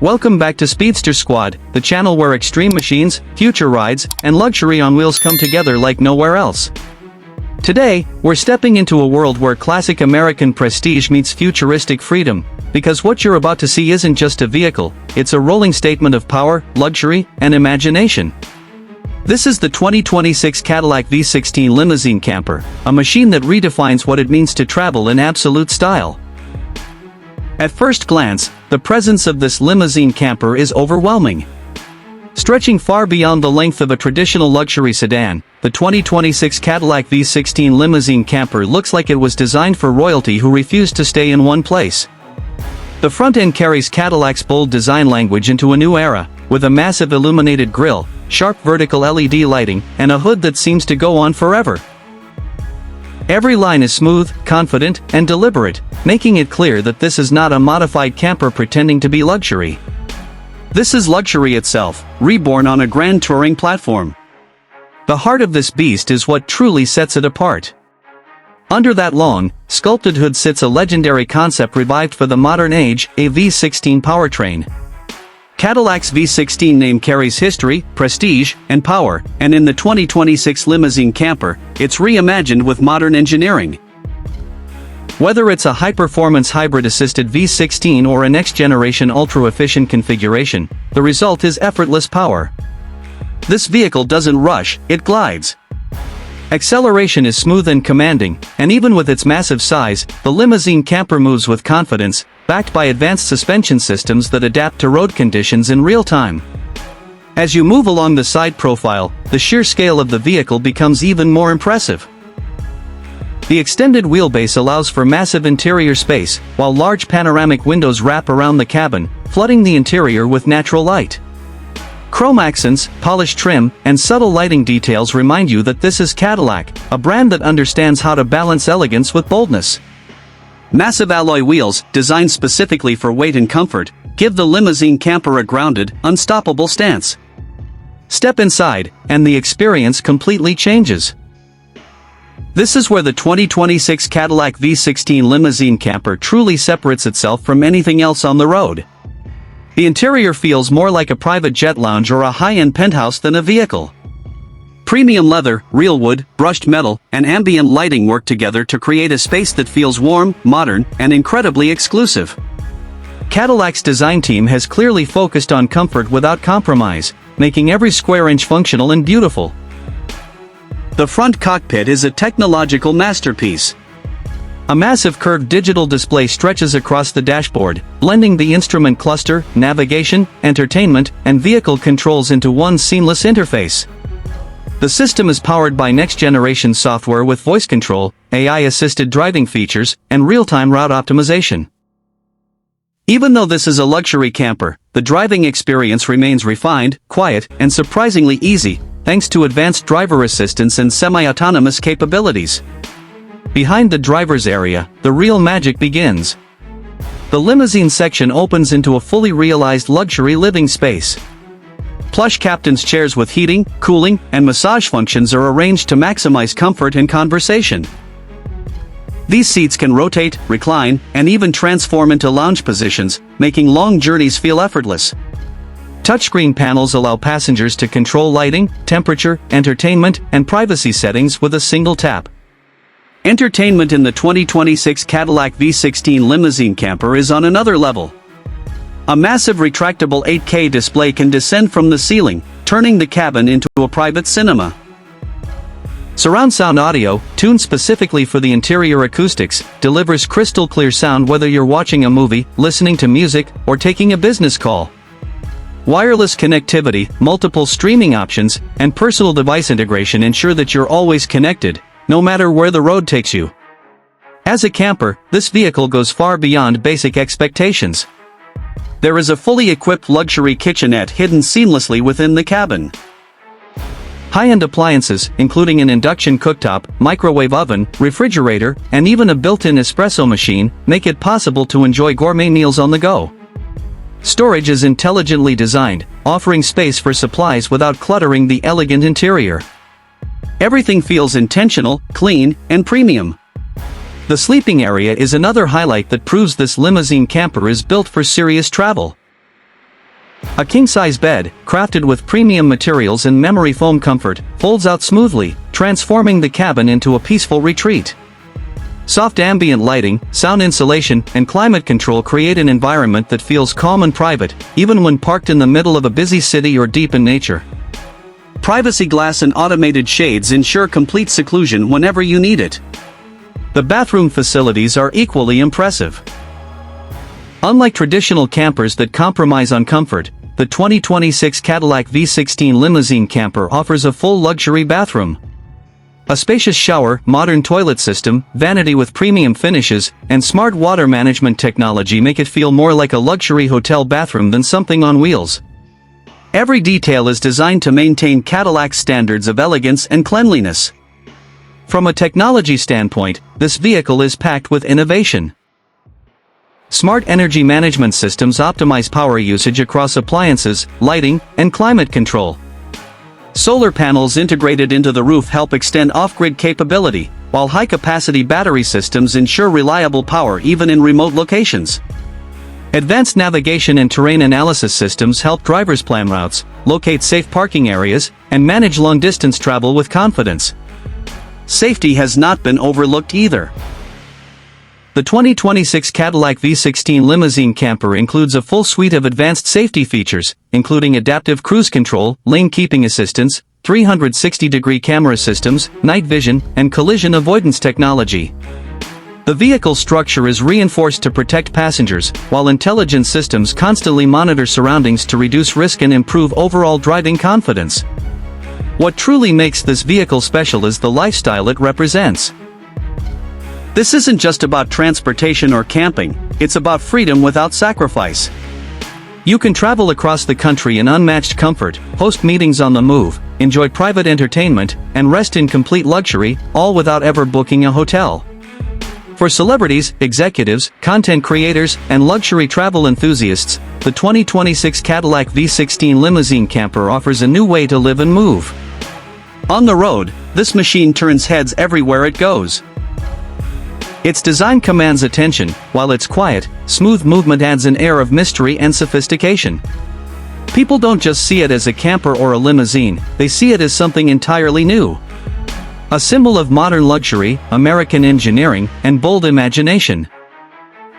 Welcome back to Speedster Squad, the channel where extreme machines, future rides, and luxury on wheels come together like nowhere else. Today, we're stepping into a world where classic American prestige meets futuristic freedom, because what you're about to see isn't just a vehicle, it's a rolling statement of power, luxury, and imagination. This is the 2026 Cadillac V16 Limousine Camper, a machine that redefines what it means to travel in absolute style. At first glance, the presence of this limousine camper is overwhelming. Stretching far beyond the length of a traditional luxury sedan, the 2026 Cadillac V16 Limousine Camper looks like it was designed for royalty who refused to stay in one place. The front end carries Cadillac's bold design language into a new era, with a massive illuminated grille, sharp vertical LED lighting, and a hood that seems to go on forever. Every line is smooth, confident, and deliberate, making it clear that this is not a modified camper pretending to be luxury. This is luxury itself, reborn on a grand touring platform. The heart of this beast is what truly sets it apart. Under that long, sculpted hood sits a legendary concept revived for the modern age, a V16 powertrain. Cadillac's V16 name carries history, prestige, and power, and in the 2026 limousine camper, it's reimagined with modern engineering. Whether it's a high-performance hybrid-assisted V16 or a next-generation ultra-efficient configuration, the result is effortless power. This vehicle doesn't rush, it glides. Acceleration is smooth and commanding, and even with its massive size, the limousine camper moves with confidence, backed by advanced suspension systems that adapt to road conditions in real time. As you move along the side profile, the sheer scale of the vehicle becomes even more impressive. The extended wheelbase allows for massive interior space, while large panoramic windows wrap around the cabin, flooding the interior with natural light. Chrome accents, polished trim, and subtle lighting details remind you that this is Cadillac, a brand that understands how to balance elegance with boldness. Massive alloy wheels, designed specifically for weight and comfort, give the limousine camper a grounded, unstoppable stance. Step inside, and the experience completely changes. This is where the 2026 Cadillac V16 Limousine Camper truly separates itself from anything else on the road. The interior feels more like a private jet lounge or a high-end penthouse than a vehicle. Premium leather, real wood, brushed metal, and ambient lighting work together to create a space that feels warm, modern, and incredibly exclusive. Cadillac's design team has clearly focused on comfort without compromise, making every square inch functional and beautiful. The front cockpit is a technological masterpiece. A massive curved digital display stretches across the dashboard, blending the instrument cluster, navigation, entertainment, and vehicle controls into one seamless interface. The system is powered by next-generation software with voice control, AI-assisted driving features, and real-time route optimization. Even though this is a luxury camper, the driving experience remains refined, quiet, and surprisingly easy, thanks to advanced driver assistance and semi-autonomous capabilities. Behind the driver's area, the real magic begins. The limousine section opens into a fully realized luxury living space. Plush captain's chairs with heating, cooling, and massage functions are arranged to maximize comfort and conversation. These seats can rotate, recline, and even transform into lounge positions, making long journeys feel effortless. Touchscreen panels allow passengers to control lighting, temperature, entertainment, and privacy settings with a single tap. Entertainment in the 2026 Cadillac V16 Limousine Camper is on another level. A massive retractable 8K display can descend from the ceiling, turning the cabin into a private cinema. Surround sound audio, tuned specifically for the interior acoustics, delivers crystal clear sound whether you're watching a movie, listening to music, or taking a business call. Wireless connectivity, multiple streaming options, and personal device integration ensure that you're always connected, no matter where the road takes you. As a camper, this vehicle goes far beyond basic expectations. There is a fully equipped luxury kitchenette hidden seamlessly within the cabin. High-end appliances, including an induction cooktop, microwave oven, refrigerator, and even a built-in espresso machine, make it possible to enjoy gourmet meals on the go. Storage is intelligently designed, offering space for supplies without cluttering the elegant interior. Everything feels intentional, clean, and premium. The sleeping area is another highlight that proves this limousine camper is built for serious travel. A king-size bed, crafted with premium materials and memory foam comfort, folds out smoothly, transforming the cabin into a peaceful retreat. Soft ambient lighting, sound insulation, and climate control create an environment that feels calm and private, even when parked in the middle of a busy city or deep in nature. Privacy glass and automated shades ensure complete seclusion whenever you need it. The bathroom facilities are equally impressive. Unlike traditional campers that compromise on comfort, the 2026 Cadillac V16 Limousine Camper offers a full luxury bathroom. A spacious shower, modern toilet system, vanity with premium finishes, and smart water management technology make it feel more like a luxury hotel bathroom than something on wheels. Every detail is designed to maintain Cadillac's standards of elegance and cleanliness. From a technology standpoint, this vehicle is packed with innovation. Smart energy management systems optimize power usage across appliances, lighting, and climate control. Solar panels integrated into the roof help extend off-grid capability, while high-capacity battery systems ensure reliable power even in remote locations. Advanced navigation and terrain analysis systems help drivers plan routes, locate safe parking areas, and manage long-distance travel with confidence. Safety has not been overlooked either. The 2026 Cadillac V16 Limousine Camper includes a full suite of advanced safety features, including adaptive cruise control, lane keeping assistance, 360-degree camera systems, night vision, and collision avoidance technology. The vehicle structure is reinforced to protect passengers, while intelligent systems constantly monitor surroundings to reduce risk and improve overall driving confidence. What truly makes this vehicle special is the lifestyle it represents. This isn't just about transportation or camping, it's about freedom without sacrifice. You can travel across the country in unmatched comfort, host meetings on the move, enjoy private entertainment, and rest in complete luxury, all without ever booking a hotel. For celebrities, executives, content creators, and luxury travel enthusiasts, the 2026 Cadillac V16 Limousine Camper offers a new way to live and move. On the road, this machine turns heads everywhere it goes. Its design commands attention, while its quiet, smooth movement adds an air of mystery and sophistication. People don't just see it as a camper or a limousine, they see it as something entirely new. A symbol of modern luxury, American engineering, and bold imagination.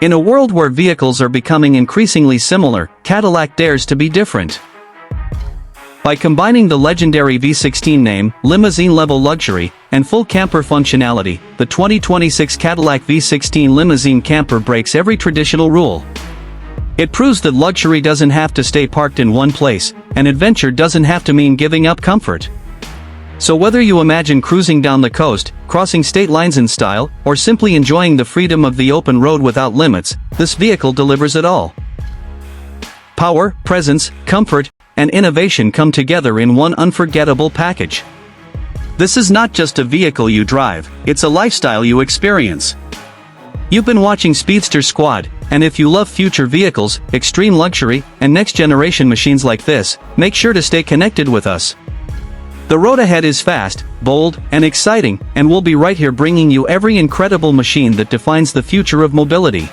In a world where vehicles are becoming increasingly similar, Cadillac dares to be different. By combining the legendary V16 name, limousine-level luxury, and full camper functionality, the 2026 Cadillac V16 Limousine Camper breaks every traditional rule. It proves that luxury doesn't have to stay parked in one place, and adventure doesn't have to mean giving up comfort. So whether you imagine cruising down the coast, crossing state lines in style, or simply enjoying the freedom of the open road without limits, this vehicle delivers it all. Power, presence, comfort, and innovation come together in one unforgettable package. This is not just a vehicle you drive, it's a lifestyle you experience. You've been watching Speedster Squad, and if you love future vehicles, extreme luxury, and next-generation machines like this, make sure to stay connected with us. The road ahead is fast, bold, and exciting, and we'll be right here bringing you every incredible machine that defines the future of mobility.